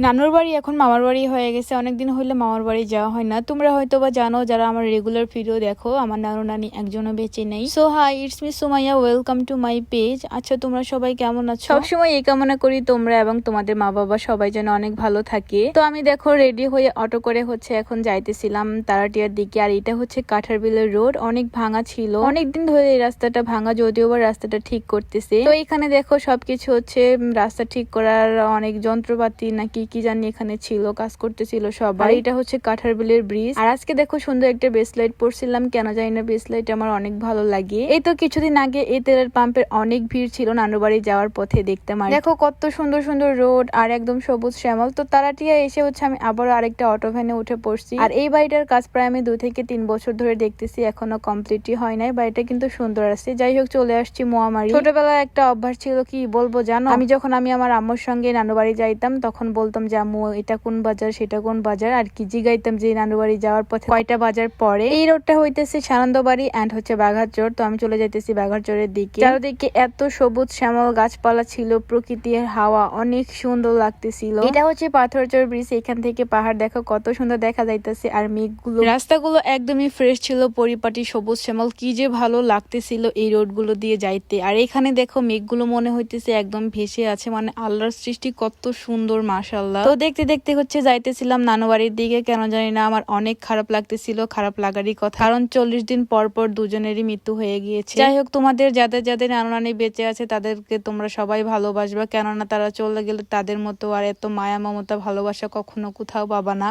নানুর বাড়ি এখন মামার বাড়ি হয়ে গেছে। অনেকদিন হইলে মামার বাড়ি যাওয়া হয় না। তোমরা হয়তো বা জানো, যারা আমার রেগুলার ভিডিও দেখো, আমার নানু নানি একজনও বেঁচে নেই। So hi, it's me Sumaiya, welcome to my page. আচ্ছা, তোমরা সবাই কেমন আছো? সবসময় এই কামনা করি তোমরা এবং তোমাদের মা বাবা সবাই যেন অনেক ভালো থাকে। তো আমি দেখো রেডি হয়ে অটো করে এখন যাইতেছিলাম তারাটিয়ার দিকে। আর এটা হচ্ছে কাঠারবিলের রোড, অনেক ভাঙা ছিল, অনেকদিন ধরে এই রাস্তাটা ভাঙা, যদিও বা রাস্তাটা ঠিক করতেছে। তো এখানে দেখো সবকিছু হচ্ছে রাস্তা ঠিক করার অনেক যন্ত্রপাতি নাকি কি জানি এখানে ছিল, কাজ করতেছিল সবাই। এটা হচ্ছে কাঠারবিলের ব্রিজ। আর আজকে দেখো সুন্দর একটা ব্রেসলাইট পরছিলাম, কেন জানি না ব্রেসলাইট আমার অনেক ভালো লাগে। এই তো কিছুদিন আগে এই তেলের পাম্পের অনেক ভিড় ছিল নানুর বাড়ি যাওয়ার পথে, দেখতে পারি। দেখো কত সুন্দর সুন্দর রোড আর একদম সবুজ শ্যামল। তো তারাটিয়া এসে আমি আবারও আরেকটা অটো ভ্যানে উঠে পড়ছি। আর এই বাড়িটার কাজ প্রায় আমি 2 থেকে 3 বছর ধরে দেখতেছি, এখনো কমপ্লিটই হয় নাই। বাড়িটা কিন্তু সুন্দর আছে। যাই হোক, চলে আসছি মোয়ামারি। ছোটবেলায় একটা অভ্যাস ছিল, কি বলবো জানো, আমি যখন আমার আম্মুর সঙ্গে নানু বাড়ি যাইতাম তখন বলতাম যে আম্মু এটা কোন বাজার সেটা কোন বাজার, আর কি জিগাইতাম যে নানু বাড়ি যাওয়ার পথে কয়টা বাজার পরে। এই রোডটা হইতেছে সানন্দবাড়ি এন্ড হচ্ছে বাঘারচর। তো আমি চলে যাইতেছি বাঘারচরের দিকে। চারদিকে এত সবুজ শ্যামল গাছপালা ছিল, প্রকৃতির হাওয়া অনেক সুন্দর লাগতেছিল। এটা হচ্ছে পাথরচর ব্রিজ। এখান থেকে পাহাড় দেখো কত সুন্দর দেখা যাইতেছে। আর মেঘগুলো, রাস্তাগুলো একদমই ফ্রেশ ছিল, পরিপাটি সবুজ শ্যামল। কি যে ভালো লাগতেছিল এই রোডগুলো দিয়ে যাইতে। আর এখানে দেখো মেঘগুলো মনে হইতেছে একদম ভেসে আছে, মানে আল্লাহর সৃষ্টি কত সুন্দর, মাশাআল্লাহ। তো দেখতে দেখতে যাইতেছিলাম নানু বাড়ির দিকে। কেন জানি না আমার অনেক খারাপ লাগতেছিল, খারাপ লাগারই কথা, কারণ 40 দিন পর পর দুজনেরই মৃত্যু হয়ে গিয়েছে। যাই হোক, তোমাদের যাদের যাদের নানু নানি বেঁচে আছে তাদেরকে তোমরা সবাই ভালোবাসবা, কেননা তারা চলে গেলে তাদের মতো আর এত মায়া মমতা ভালোবাসা কখনো কোথাও পাবা না।